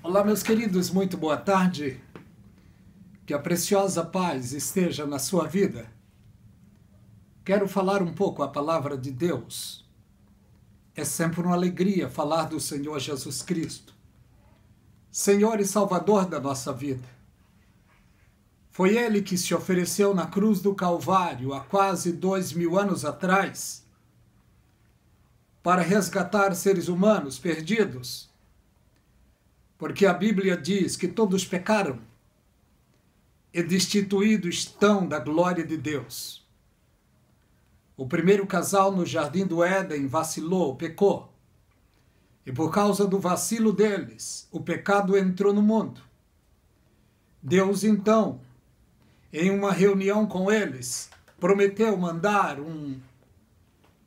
Olá, meus queridos, muito boa tarde. Que a preciosa paz esteja na sua vida. Quero falar um pouco a palavra de Deus. É sempre uma alegria falar do Senhor Jesus Cristo, Senhor e Salvador da nossa vida. Foi Ele que se ofereceu na cruz do Calvário há quase 2000 anos atrás para resgatar seres humanos perdidos, porque a Bíblia diz que todos pecaram e destituídos estão da glória de Deus. O primeiro casal no Jardim do Éden vacilou, pecou. E por causa do vacilo deles, o pecado entrou no mundo. Deus, então, em uma reunião com eles, prometeu mandar um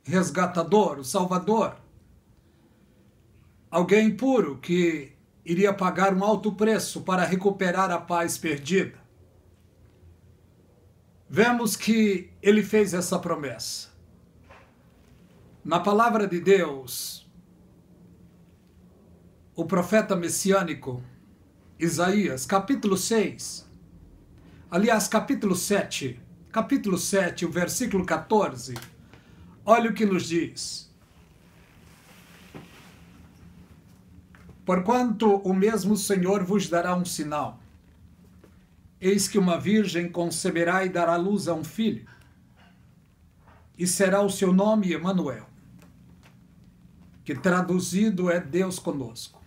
resgatador, o Salvador. Alguém puro que iria pagar um alto preço para recuperar a paz perdida. Vemos que ele fez essa promessa. Na palavra de Deus, o profeta messiânico Isaías, capítulo 6, aliás, capítulo 7, o versículo 14, olha o que nos diz. Porquanto o mesmo Senhor vos dará um sinal. Eis que uma virgem conceberá e dará luz a um filho, e será o seu nome Emanuel, que traduzido é Deus conosco.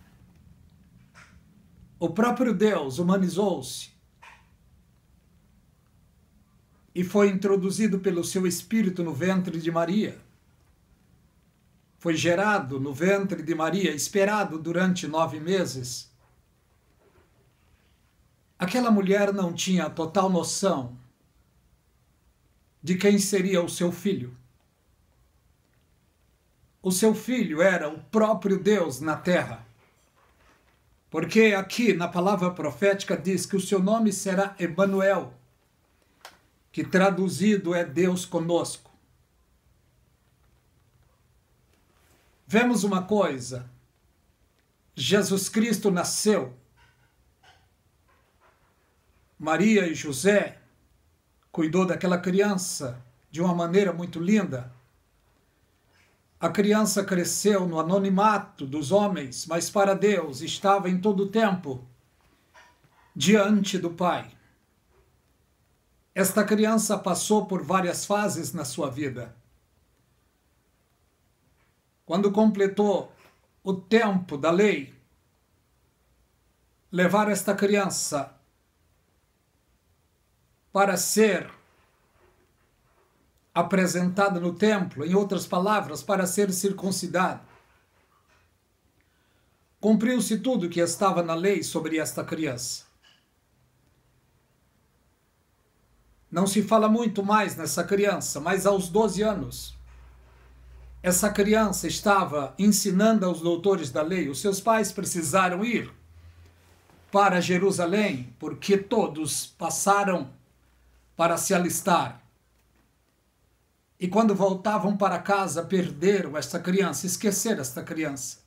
O próprio Deus humanizou-se e foi introduzido pelo seu Espírito no ventre de Maria. Foi gerado no ventre de Maria, esperado durante 9 meses. Aquela mulher não tinha total noção de quem seria o seu filho. O seu filho era o próprio Deus na terra. Porque aqui na palavra profética diz que o seu nome será Emanuel, que traduzido é Deus conosco. Vemos uma coisa: Jesus Cristo nasceu. Maria e José cuidou daquela criança de uma maneira muito linda. A criança cresceu no anonimato dos homens, mas para Deus estava em todo o tempo diante do Pai. Esta criança passou por várias fases na sua vida. Quando completou o tempo da lei, levaram esta criança para ser apresentada no templo, em outras palavras, para ser circuncidado. Cumpriu-se tudo que estava na lei sobre esta criança. Não se fala muito mais nessa criança, mas aos 12 anos, essa criança estava ensinando aos doutores da lei. Os seus pais precisaram ir para Jerusalém, porque todos passaram para se alistar. E quando voltavam para casa, perderam esta criança, esqueceram esta criança.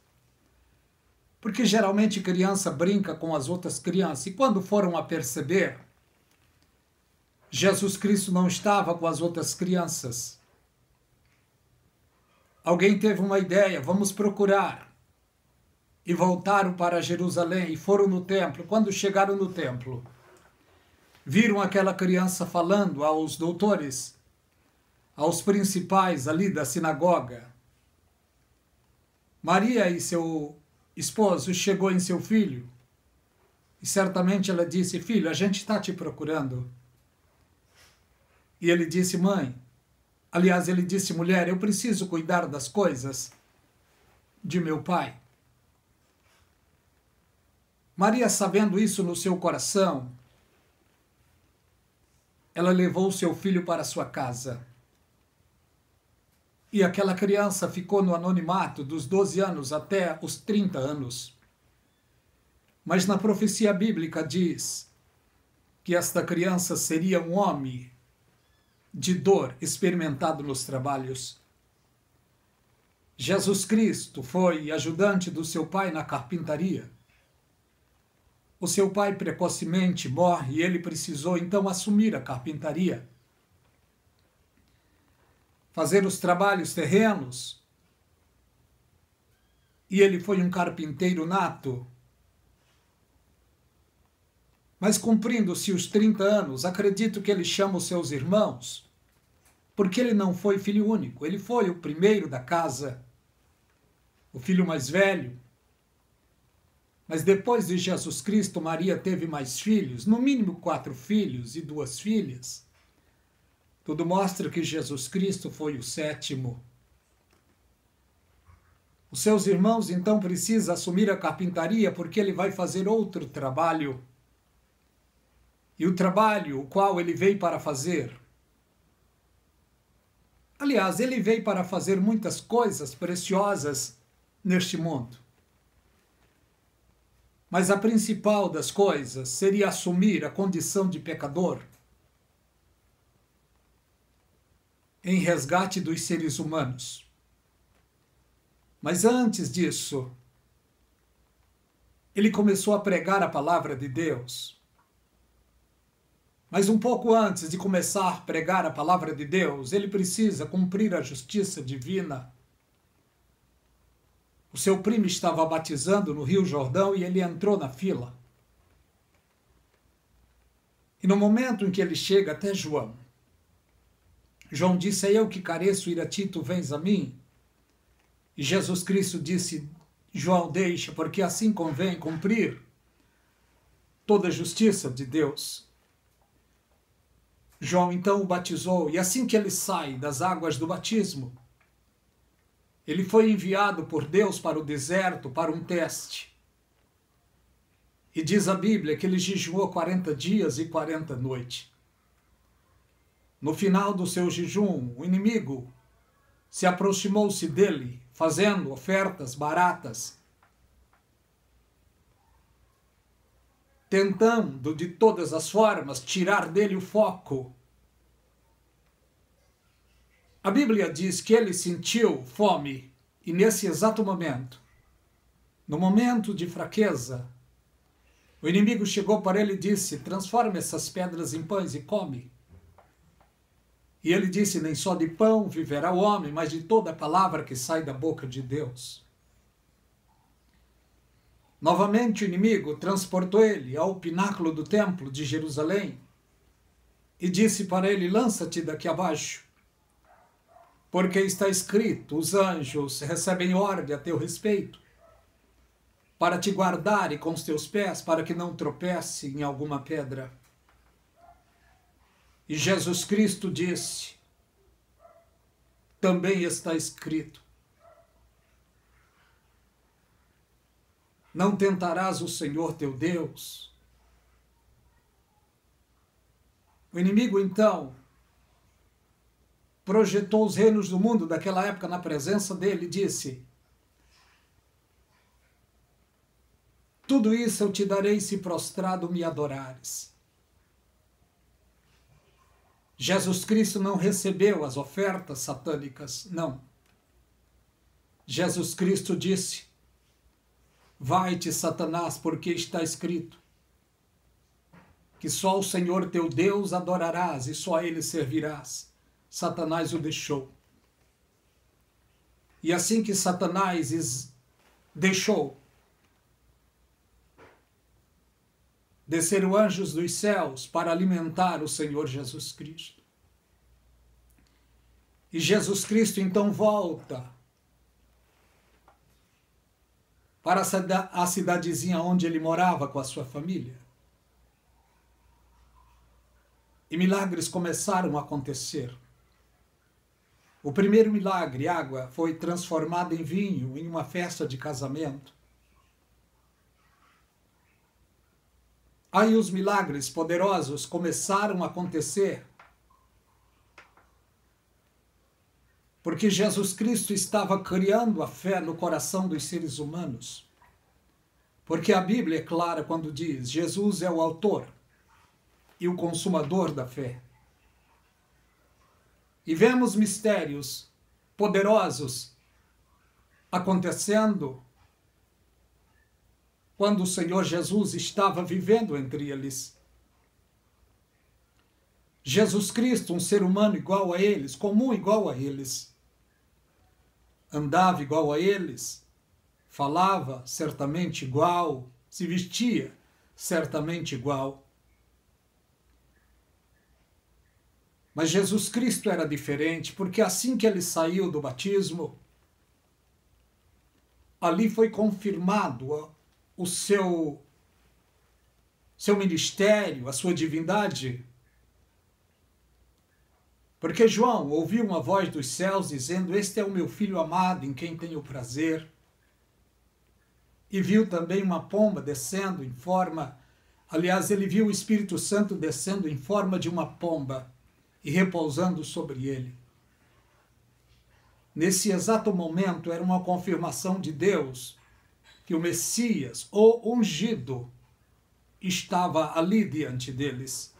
Porque geralmente criança brinca com as outras crianças. E quando foram a perceber, Jesus Cristo não estava com as outras crianças. Alguém teve uma ideia: vamos procurar. E voltaram para Jerusalém e foram no templo. Quando chegaram no templo, viram aquela criança falando aos doutores, aos principais ali da sinagoga. Maria e seu esposo chegou em seu filho e certamente ela disse: filho, a gente está te procurando. E ele disse: mãe, aliás, ele disse: mulher, eu preciso cuidar das coisas de meu pai. Maria, sabendo isso no seu coração, ela levou seu filho para sua casa. E aquela criança ficou no anonimato dos 12 anos até os 30 anos. Mas na profecia bíblica diz que esta criança seria um homem de dor, experimentado nos trabalhos. Jesus Cristo foi ajudante do seu pai na carpintaria. O seu pai precocemente morre e ele precisou então assumir a carpintaria, fazer os trabalhos terrenos. E ele foi um carpinteiro nato. Mas cumprindo-se os 30 anos, acredito que ele chama os seus irmãos, porque ele não foi filho único, ele foi o primeiro da casa, o filho mais velho. Mas depois de Jesus Cristo, Maria teve mais filhos, no mínimo 4 filhos e 2 filhas. Tudo mostra que Jesus Cristo foi o 7º. Os seus irmãos então precisam assumir a carpintaria porque ele vai fazer outro trabalho. E o trabalho o qual ele veio para fazer. Aliás, ele veio para fazer muitas coisas preciosas neste mundo. Mas a principal das coisas seria assumir a condição de pecador em resgate dos seres humanos. Mas antes disso, ele começou a pregar a palavra de Deus. Mas um pouco antes de começar a pregar a palavra de Deus, ele precisa cumprir a justiça divina. O seu primo estava batizando no Rio Jordão e ele entrou na fila. E no momento em que ele chega até João, João disse: é eu que careço ir a ti, tu vens a mim? E Jesus Cristo disse: João, deixa, porque assim convém cumprir toda a justiça de Deus. João então o batizou, e assim que ele sai das águas do batismo, ele foi enviado por Deus para o deserto, para um teste. E diz a Bíblia que ele jejuou 40 dias e 40 noites. No final do seu jejum, o inimigo se aproximou-se dele, fazendo ofertas baratas, tentando de todas as formas tirar dele o foco. A Bíblia diz que ele sentiu fome e nesse exato momento, no momento de fraqueza, o inimigo chegou para ele e disse: transforme essas pedras em pães e come. E ele disse: nem só de pão viverá o homem, mas de toda a palavra que sai da boca de Deus. Novamente o inimigo transportou ele ao pináculo do templo de Jerusalém e disse para ele: lança-te daqui abaixo, porque está escrito, os anjos recebem ordem a teu respeito, para te guardarem com os teus pés, para que não tropece em alguma pedra. E Jesus Cristo disse, também está escrito, não tentarás o Senhor teu Deus. O inimigo, então, projetou os reinos do mundo daquela época na presença dele e disse: tudo isso eu te darei se prostrado me adorares. Jesus Cristo não recebeu as ofertas satânicas, não. Jesus Cristo disse: vai-te, Satanás, porque está escrito que só o Senhor teu Deus adorarás e só a ele servirás. Satanás o deixou. E assim que Satanás deixou, desceram anjos dos céus para alimentar o Senhor Jesus Cristo. E Jesus Cristo então volta para a cidadezinha onde ele morava com a sua família. E milagres começaram a acontecer. O primeiro milagre, água, foi transformada em vinho em uma festa de casamento. Aí os milagres poderosos começaram a acontecer, porque Jesus Cristo estava criando a fé no coração dos seres humanos. Porque a Bíblia é clara quando diz: Jesus é o autor e o consumador da fé. E vemos mistérios poderosos acontecendo quando o Senhor Jesus estava vivendo entre eles. Jesus Cristo, um ser humano igual a eles, comum igual a eles, andava igual a eles, falava certamente igual, se vestia certamente igual. Mas Jesus Cristo era diferente, porque assim que ele saiu do batismo, ali foi confirmado o seu ministério, a sua divindade. Porque João ouviu uma voz dos céus dizendo: "Este é o meu filho amado, em quem tenho prazer." E viu também uma pomba descendo em forma, aliás, ele viu o Espírito Santo descendo em forma de uma pomba e repousando sobre ele. Nesse exato momento era uma confirmação de Deus que o Messias, o ungido, estava ali diante deles.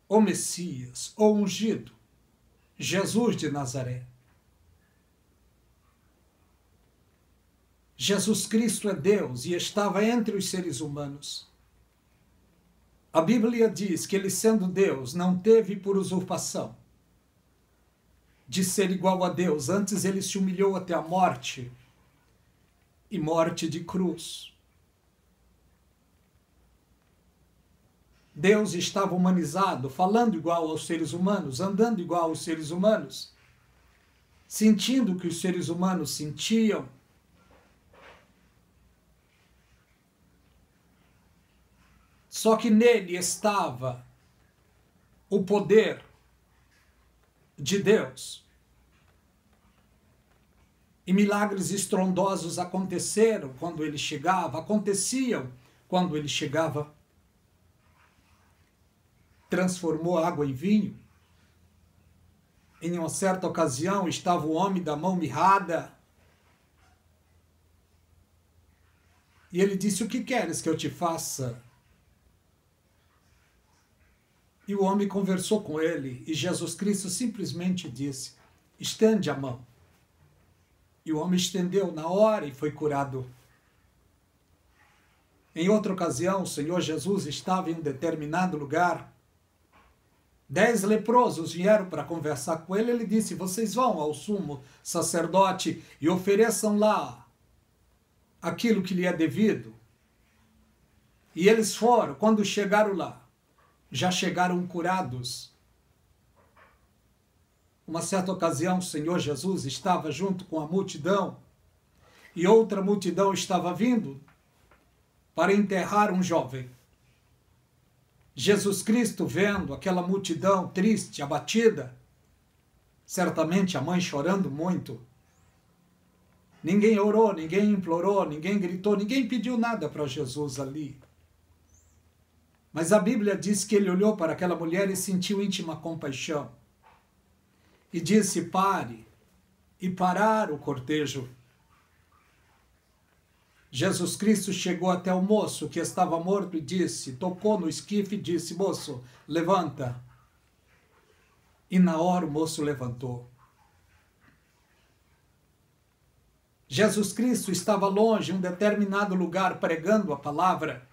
O Messias, o ungido, Jesus de Nazaré. Jesus Cristo é Deus e estava entre os seres humanos. A Bíblia diz que ele, sendo Deus, não teve por usurpação de ser igual a Deus. Antes ele se humilhou até a morte, e morte de cruz. Deus estava humanizado, falando igual aos seres humanos, andando igual aos seres humanos, sentindo o que os seres humanos sentiam. Só que nele estava o poder de Deus. E milagres estrondosos aconteceram quando ele chegava, aconteciam quando ele chegava. Transformou água em vinho. Em uma certa ocasião estava o homem da mão mirrada. E ele disse: "O que queres que eu te faça?" E o homem conversou com ele, e Jesus Cristo simplesmente disse: "Estende a mão." E o homem estendeu na hora e foi curado. Em outra ocasião, o Senhor Jesus estava em um determinado lugar. 10 leprosos vieram para conversar com ele. Ele disse: "Vocês vão ao sumo sacerdote e ofereçam lá aquilo que lhe é devido." E eles foram. Quando chegaram lá, já chegaram curados. Uma certa ocasião, o Senhor Jesus estava junto com a multidão, e outra multidão estava vindo para enterrar um jovem. Jesus Cristo, vendo aquela multidão triste, abatida, certamente a mãe chorando muito, ninguém orou, ninguém implorou, ninguém gritou, ninguém pediu nada para Jesus ali. Mas a Bíblia diz que ele olhou para aquela mulher e sentiu íntima compaixão. E disse: "Pare." E pararam o cortejo. Jesus Cristo chegou até o moço que estava morto e disse, tocou no esquife e disse: "Moço, levanta." E na hora o moço levantou. Jesus Cristo estava longe, em um determinado lugar, pregando a palavra.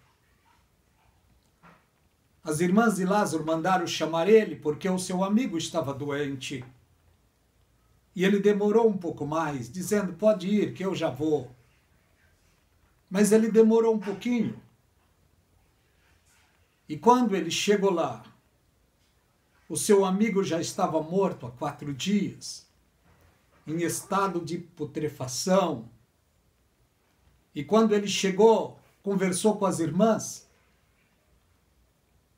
As irmãs de Lázaro mandaram chamar ele porque o seu amigo estava doente. E ele demorou um pouco mais, dizendo: "Pode ir, que eu já vou." Mas ele demorou um pouquinho. E quando ele chegou lá, o seu amigo já estava morto há 4 dias, em estado de putrefação. E quando ele chegou, conversou com as irmãs,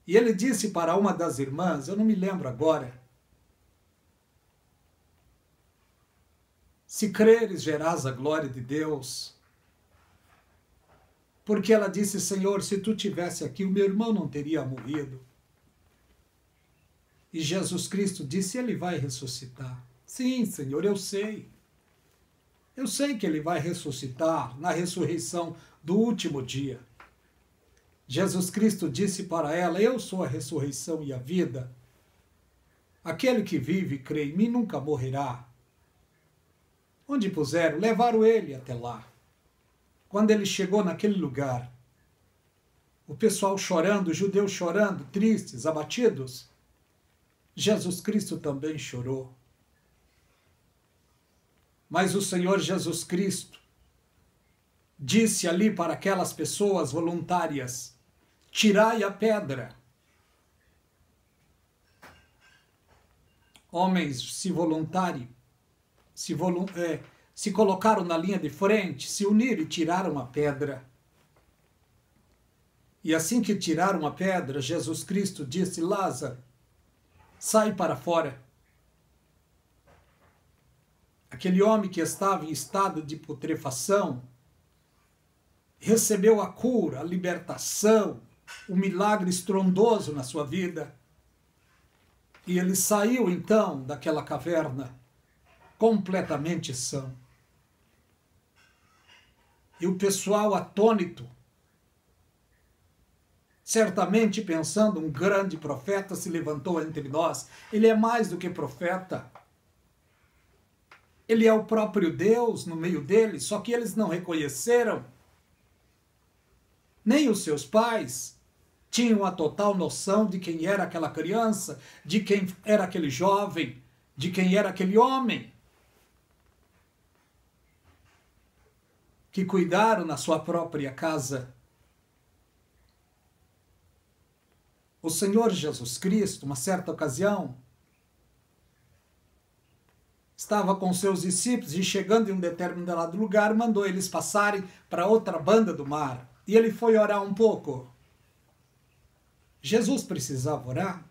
e ele disse para uma das irmãs, eu não me lembro agora: "Se creres, verás a glória de Deus." Porque ela disse: "Senhor, se tu tivesse aqui, o meu irmão não teria morrido." E Jesus Cristo disse: "Ele vai ressuscitar." "Sim, Senhor, eu sei. Eu sei que ele vai ressuscitar na ressurreição do último dia." Jesus Cristo disse para ela: "Eu sou a ressurreição e a vida. Aquele que vive e crê em mim nunca morrerá." Onde puseram, levaram ele até lá. quando ele chegou naquele lugar, o pessoal chorando, os judeus chorando, tristes, abatidos, Jesus Cristo também chorou. Mas o Senhor Jesus Cristo disse ali para aquelas pessoas voluntárias: tirai a pedra. Homens se colocaram na linha de frente, se uniram e tiraram a pedra. E assim que tiraram a pedra, Jesus Cristo disse: Lázaro, sai para fora. Aquele homem que estava em estado de putrefação recebeu a cura, a libertação, o milagre estrondoso na sua vida. E ele saiu então daquela caverna completamente são. E o pessoal atônito, certamente pensando, um grande profeta se levantou entre nós. Ele é mais do que profeta. Ele é o próprio Deus no meio deles, só que eles não reconheceram. Nem os seus pais tinham a total noção de quem era aquela criança, de quem era aquele jovem, de quem era aquele homem, que cuidaram na sua própria casa. O Senhor Jesus Cristo, uma certa ocasião, estava com seus discípulos e, chegando em um determinado lugar, mandou eles passarem para outra banda do mar. E ele foi orar um pouco. Jesus precisava orar?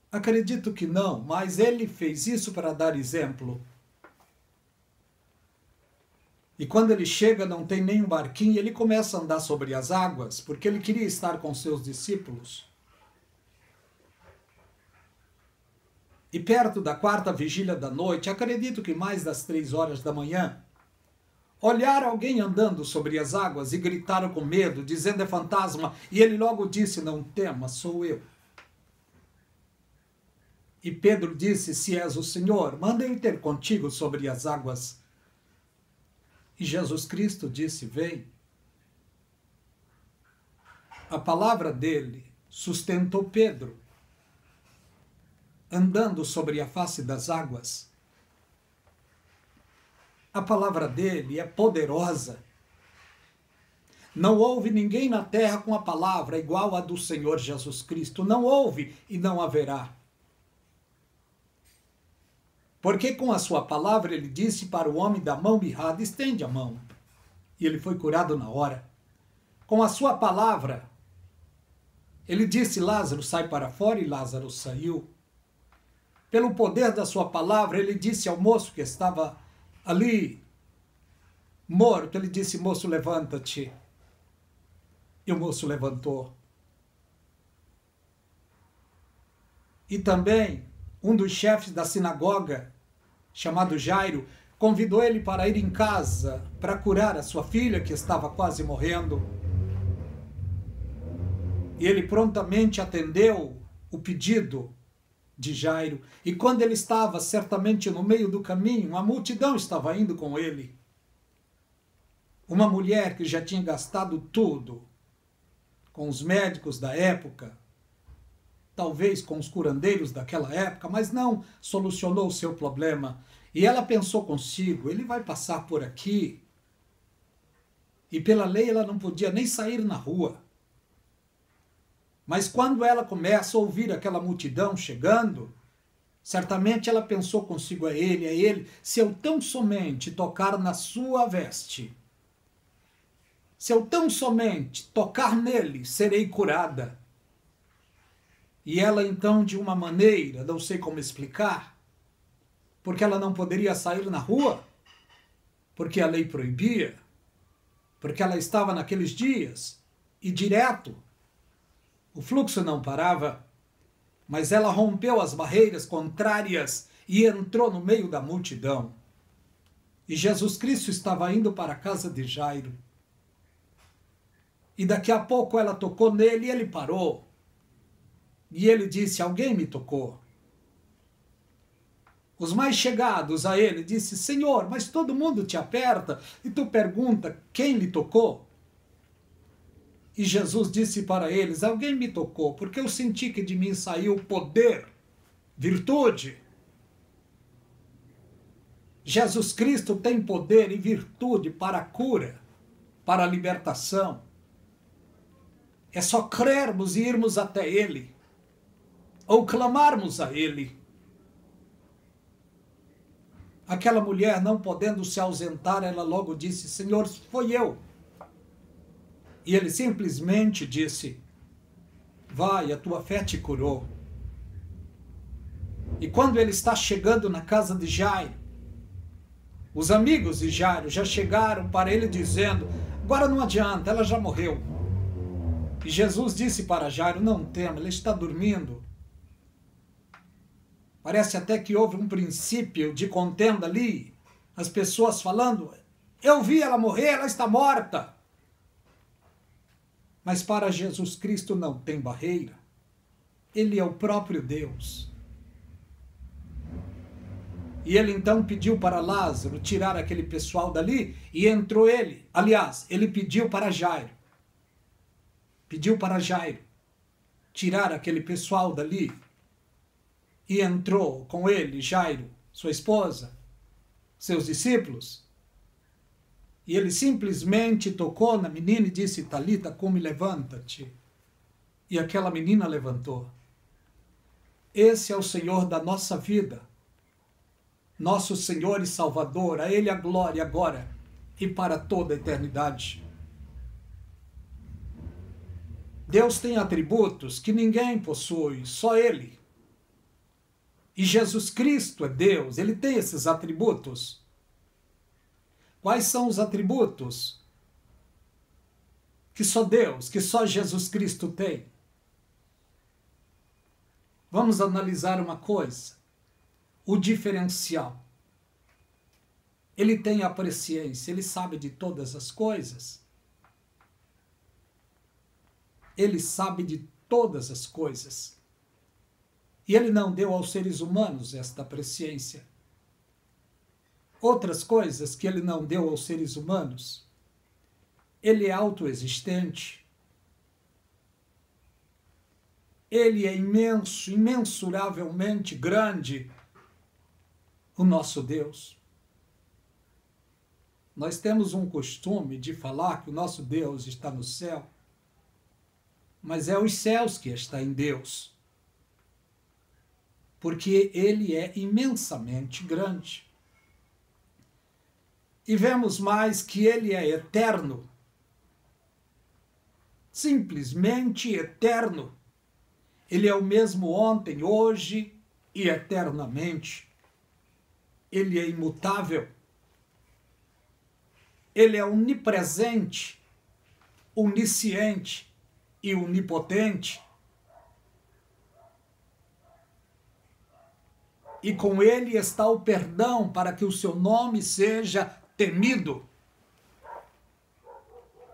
Acredito que não, mas ele fez isso para dar exemplo. E quando ele chega, não tem nenhum barquinho, ele começa a andar sobre as águas, porque ele queria estar com seus discípulos. E perto da quarta vigília da noite, acredito que mais das 3 horas da manhã, olharam alguém andando sobre as águas e gritaram com medo, dizendo: é fantasma. E ele logo disse: não temas, sou eu. E Pedro disse: se és o Senhor, manda-me ter contigo sobre as águas. E Jesus Cristo disse: vem. A palavra dele sustentou Pedro, andando sobre a face das águas. A palavra dele é poderosa. Não houve ninguém na terra com a palavra igual à do Senhor Jesus Cristo. Não houve e não haverá. Porque com a sua palavra ele disse para o homem da mão mirrada: estende a mão. E ele foi curado na hora. Com a sua palavra, ele disse: Lázaro, sai para fora, e Lázaro saiu. Pelo poder da sua palavra, ele disse ao moço que estava ali, morto, ele disse: moço, levanta-te. E o moço levantou. E também, um dos chefes da sinagoga, chamado Jairo, convidou ele para ir em casa para curar a sua filha, que estava quase morrendo. E ele prontamente atendeu o pedido de Jairo. E quando ele estava certamente no meio do caminho, a multidão estava indo com ele. Uma mulher que já tinha gastado tudo com os médicos da época, talvez com os curandeiros daquela época, mas não solucionou o seu problema. E ela pensou consigo: ele vai passar por aqui. E pela lei ela não podia nem sair na rua. Mas quando ela começa a ouvir aquela multidão chegando, certamente ela pensou consigo: é ele, se eu tão somente tocar na sua veste, se eu tão somente tocar nele, serei curada. E ela então, de uma maneira, não sei como explicar, porque ela não poderia sair na rua, porque a lei proibia, porque ela estava naqueles dias, e direto, o fluxo não parava, mas ela rompeu as barreiras contrárias e entrou no meio da multidão. E Jesus Cristo estava indo para a casa de Jairo. E daqui a pouco ela tocou nele e ele parou. E ele disse: alguém me tocou. Os mais chegados a ele disse: Senhor, mas todo mundo te aperta e tu pergunta quem lhe tocou? E Jesus disse para eles: alguém me tocou, porque eu senti que de mim saiu poder, virtude. Jesus Cristo tem poder e virtude para a cura, para a libertação. É só crermos e irmos até Ele, ou clamarmos a Ele. Aquela mulher, não podendo se ausentar, ela logo disse: Senhor, foi eu. E ele simplesmente disse: vai, a tua fé te curou. E quando ele está chegando na casa de Jairo, os amigos de Jairo já chegaram para ele dizendo: agora não adianta, ela já morreu. E Jesus disse para Jairo: não tema, ela está dormindo. Parece até que houve um princípio de contenda ali, as pessoas falando: eu vi ela morrer, ela está morta. Mas para Jesus Cristo não tem barreira. Ele é o próprio Deus. E ele então pediu para Lázaro tirar aquele pessoal dali, e entrou ele. Aliás, ele pediu para Jairo. Pediu para Jairo tirar aquele pessoal dali. E entrou com ele Jairo, sua esposa, seus discípulos. E ele simplesmente tocou na menina e disse: Talita, cumi, levanta-te. E aquela menina levantou. Esse é o Senhor da nossa vida. Nosso Senhor e Salvador, a Ele a glória agora e para toda a eternidade. Deus tem atributos que ninguém possui, só Ele. E Jesus Cristo é Deus, Ele tem esses atributos. Quais são os atributos que só Deus, que só Jesus Cristo tem? Vamos analisar uma coisa. O diferencial. Ele tem a presciência, ele sabe de todas as coisas. Ele sabe de todas as coisas. E ele não deu aos seres humanos esta presciência. Outras coisas que ele não deu aos seres humanos. Ele é autoexistente. Ele é imenso, imensuravelmente grande, o nosso Deus. Nós temos um costume de falar que o nosso Deus está no céu, mas é os céus que está em Deus. Porque ele é imensamente grande. E vemos mais que ele é eterno. Simplesmente eterno. Ele é o mesmo ontem, hoje e eternamente. Ele é imutável. Ele é onipresente, onisciente e onipotente. E com ele está o perdão para que o seu nome seja temido.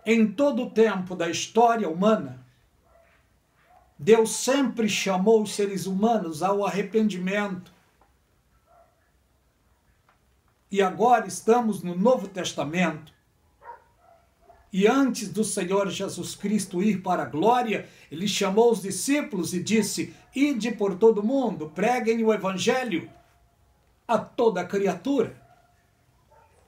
Em todo o tempo da história humana, Deus sempre chamou os seres humanos ao arrependimento. E agora estamos no Novo Testamento. E antes do Senhor Jesus Cristo ir para a glória, ele chamou os discípulos e disse: ide por todo mundo, preguem o evangelho a toda criatura.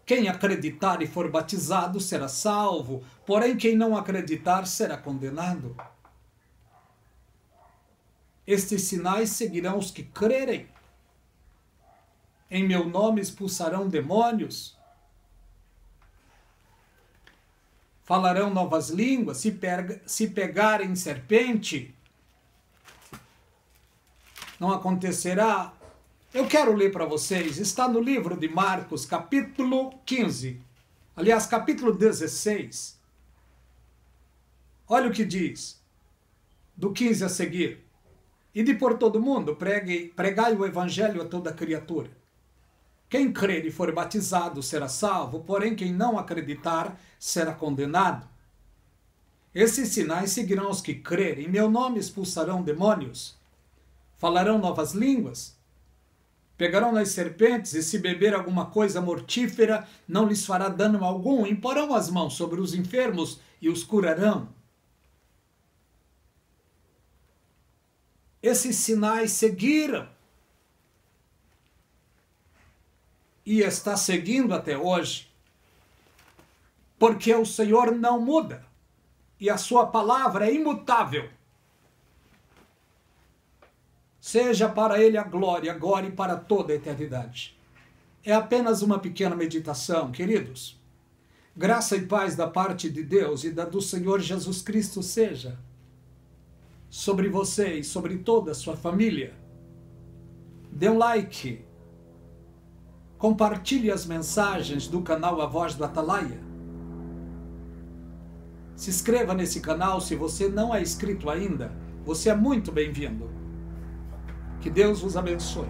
Quem acreditar e for batizado será salvo, porém quem não acreditar será condenado. Estes sinais seguirão os que crerem. Em meu nome expulsarão demônios. Falarão novas línguas, se pegarem serpente, não acontecerá. Eu quero ler para vocês, está no livro de Marcos, capítulo 15. Aliás, capítulo 16. Olha o que diz, do 15 a seguir. Ide por todo mundo, pregai o evangelho a toda criatura. Quem crer e for batizado será salvo, porém quem não acreditar será condenado. Esses sinais seguirão os que crerem. Em meu nome expulsarão demônios. Falarão novas línguas. Pegarão nas serpentes, e se beber alguma coisa mortífera, não lhes fará dano algum. Imporão as mãos sobre os enfermos e os curarão. Esses sinais seguiram. E está seguindo até hoje. Porque o Senhor não muda. E a sua palavra é imutável. Seja para Ele a glória, agora e para toda a eternidade. É apenas uma pequena meditação, queridos. Graça e paz da parte de Deus e da do Senhor Jesus Cristo seja sobre você e sobre toda a sua família. Dê um like. Compartilhe as mensagens do canal A Voz do Atalaia. Se inscreva nesse canal se você não é inscrito ainda. Você é muito bem-vindo. Que Deus vos abençoe.